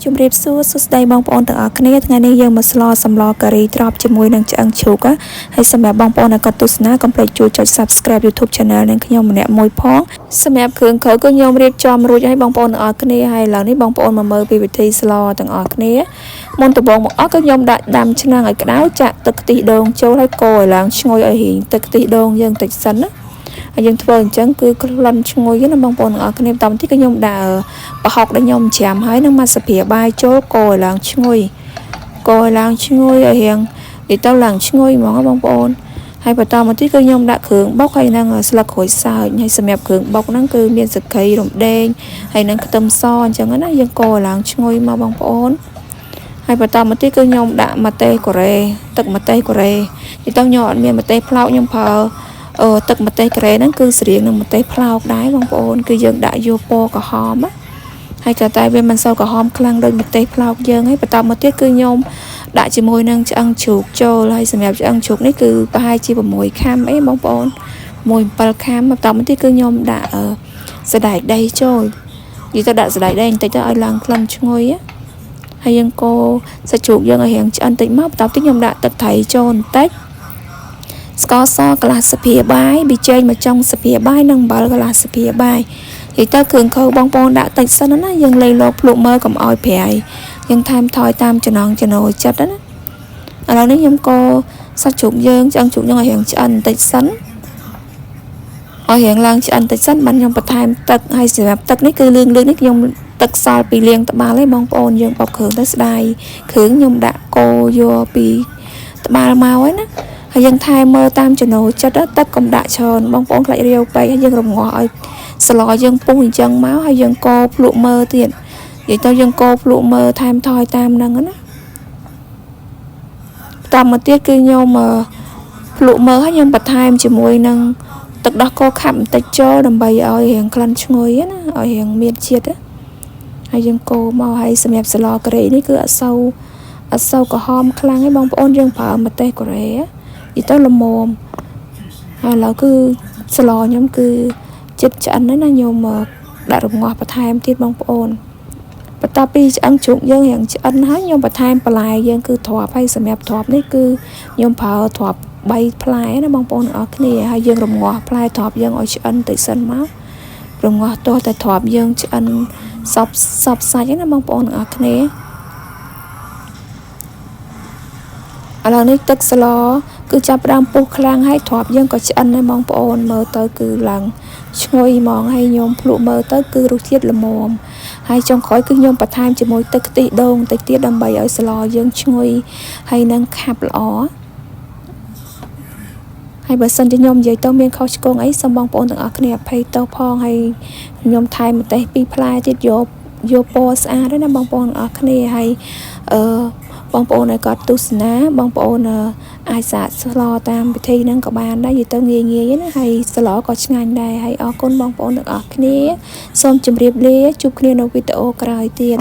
ជំរាបសួរស្ដីបងប្អូនទាំងអស់គ្នាថ្ងៃនេះយើងមកស្លសម្លការីត្រប់ជាមួយនឹងឆ្អឹងជ្រូកហើយសម្រាប់បងប្អូនដែលគាត់ទស្សនាកុំភ្លេចជួយចុច Subscribe YouTube Channel នឹងខ្ញុំម្នាក់មួយផងសម្រាប់គ្រឿងក្រៅក៏ខ្ញុំរៀបចំរួចឲ្យបងប្អូនទាំងអស់គ្នាហើយឥឡូវនេះបងប្អូនមកមើលពីវិធីស្លទាំងអស់គ្នាមុនដំបូងមកអស់ក៏ខ្ញុំដាក់ដាំឆ្នាំងឲ្យក្តៅចាក់ទឹកខ្ទិះដូងចូលហើយកូរឲ្យឡើងឈ្ងុយឲ្យរីងទឹកខ្ទិះដូងយើងតិចសិនណាហើយយើងធ្វើអញ្ចឹងគឺក្លិនឈ្ងុយណាបងប្អូនទាំងអស់គ្នាបន្តទៀតក៏ខ្ញុំដាក់ប្រហុកដែលខ្ញុំច្រាមហើយនឹងមកសាភៀបាយចូលកូរឲ្យឡើងឈ្ងុយកូរឲ្យឡើងឈ្ងុយឲ្យរៀងនិយាយទៅឡើងឈ្ងុយហ្មងបងប្អូនហើយបន្តមកទៀតគឺខ្ញុំដាក់គ្រឿងបុកហើយនឹងស្លឹកក្រូចសើចហើយសម្រាប់គ្រឿងបុកហ្នឹងគឺមានសក្តិរំដេងហើយនឹងខ្ទឹមសអញ្ចឹងណាយើងកូរឲ្យឡើងឈ្ងុយមកបងប្អូនហើយបន្តមកទៀតគឺខ្ញុំដាក់ម្ទេសកូរ៉េទឹកម្ទេសកូរ៉េនិយាយទៅខ្ញុំអត់មានម្ទេសផ្លោកខ្ញុំប្រើទឹកម្ទេសកូរ៉េហ្នឹងគឺស្រៀងនឹងម្ទេសផ្លោកដែរបងប្អូនគឺយើងដាក់យកពណ៌ក្រហមណាហើយក៏តែវាមិនសូវក្រហមខ្លាំងដូចម្ទេសផ្លោកយើងហើយបន្តមកទៀតគឺខ្ញុំដាក់ជាមួយនឹងឆ្អឹងជ្រូកចូលហើយសម្រាប់ឆ្អឹងជ្រូកនេះគឺប្រហែលជា6ខាំអីបងប្អូន7ខាំបន្តមកទៀតគឺខ្ញុំដាក់សណ្តែកដីចូលនិយាយទៅដាក់សណ្តែកដីបន្តិចទៅឲ្យឡើងក្លិនឈ្ងុយហើយយើងកូរសាច់ជ្រូកយើងឲ្យរាងឆ្អិនតិចមកបន្តទៀតខ្ញុំដាក់ទឹកត្រីចូលបន្តិចស្ករសកន្លះស្លាបព្រាបាយប៊ីចេងមួយចុងស្លាបព្រាបាយនិងអំបិលកន្លះស្លាបព្រាបាយនិយាយទៅគ្រឿងខៅបងប្អូនដាក់តិចសិនណាយើងលៃលោកភ្លុកមើលកុំឲ្យប្រៃយើងថែមថយតាមចំណង់ចំណូលចិត្តណាឥឡូវនេះខ្ញុំកូរសាច់ជ្រូកយើងឆ្អឹងជ្រូកយើងឲ្យរាងឆ្អិនបន្តិចសិនឲ្យរាងឡើងឆ្អិនបន្តិចសិនបានខ្ញុំបន្ថែមទឹកហើយសម្រាប់ទឹកនេះគឺលឿងនេះខ្ញុំទឹកសល់ពីលាងត្បាល់ឯងបងប្អូនយើងបបគ្រឿងទៅស្ដាយគ្រឿងខ្ញុំដាក់កូរយកពីត្បាល់មកហើយណាហើយយើងថែមមើលតាមចំណូលចិត្តទឹកកុំដាក់ច្រើនបងប្អូនខ្លាចរាវពេកហើយយើងរងាស់ឲ្យស្លយើងពុះអញ្ចឹងមកហើយយើងកូរភ្លក់មើលទៀតនិយាយទៅយើងកូរភ្លក់មើលថែមថយតាមហ្នឹងណាតាមមកទៀតគឺខ្ញុំភ្លក់មើលហើយខ្ញុំបន្ថែមជាមួយនឹងទឹកដោះគោខាប់បន្តិចចូលដើម្បីឲ្យរាងក្លិនឈ្ងុយណាឲ្យរាងមានជាតិហើយយើងកូរមកហើយសម្រាប់ស្លការីនេះគឺអត់សូវក្រហមខ្លាំងទេបងប្អូនយើងប្រើម្ទេសកូរ៉េនិយាយទៅល្មមហើយឥឡូវគឺស្លខ្ញុំគឺចិត្តឆ្អិនហើយណាខ្ញុំដាក់រងាស់បន្ថែមទៀតបងប្អូនបន្ទាប់ពីឆ្អឹងជ្រូកយើងរាងឆ្អិនហើយខ្ញុំបន្ថែមបន្លែយើងគឺត្រប់ហើយសម្រាប់ត្រប់នេះគឺខ្ញុំប្រើត្រប់3ផ្លែណាបងប្អូនអរគ្នាហើយយើងរងាស់ផ្លែត្រប់យើងឲ្យឆ្អិនតិចសិនមករងាស់ទាស់តែត្រប់យើងឆ្អិនសពសាច់ណាបងប្អូនអរគ្នាឥឡូវនេះទឹកស្លគឺចាប់ផ្ដើមពុះខ្លាំងហើយត្រប់យើងក៏ឆ្អិនដែរបងប្អូនមើលទៅគឺឡើងឈ្ងុយហ្មងហើយខ្ញុំភ្លក់មើលទៅគឺរសជាតិល្មមហើយចុងក្រោយគឺខ្ញុំបន្ថែមជាមួយទឹកខ្ទិះដូងបន្តិចទៀតដើម្បីឲ្យស្លយើងឈ្ងុយហើយនឹងខាប់ល្អហើយបើសិនជាខ្ញុំនិយាយទៅមានខុសឆ្គងអីសូមបងប្អូនទាំងអស់គ្នាអភ័យទោសផងហើយខ្ញុំថែមម្ទេស2ផ្លែទៀតយកពណ៌ស្អាតដែរណាបងប្អូនទាំងអស់គ្នាហើយបងប្អូនឲ្យគាត់ទស្សនាបងប្អូនអាចសាកស្លតាមវិធីហ្នឹងក៏បានដែរនិយាយទៅងាយណាហើយស្លក៏ឆ្ងាញ់ដែរហើយអរគុណបងប្អូនទាំងអស់គ្នាសូមជម្រាបលាជួបគ្នានៅវីដេអូក្រោយទៀត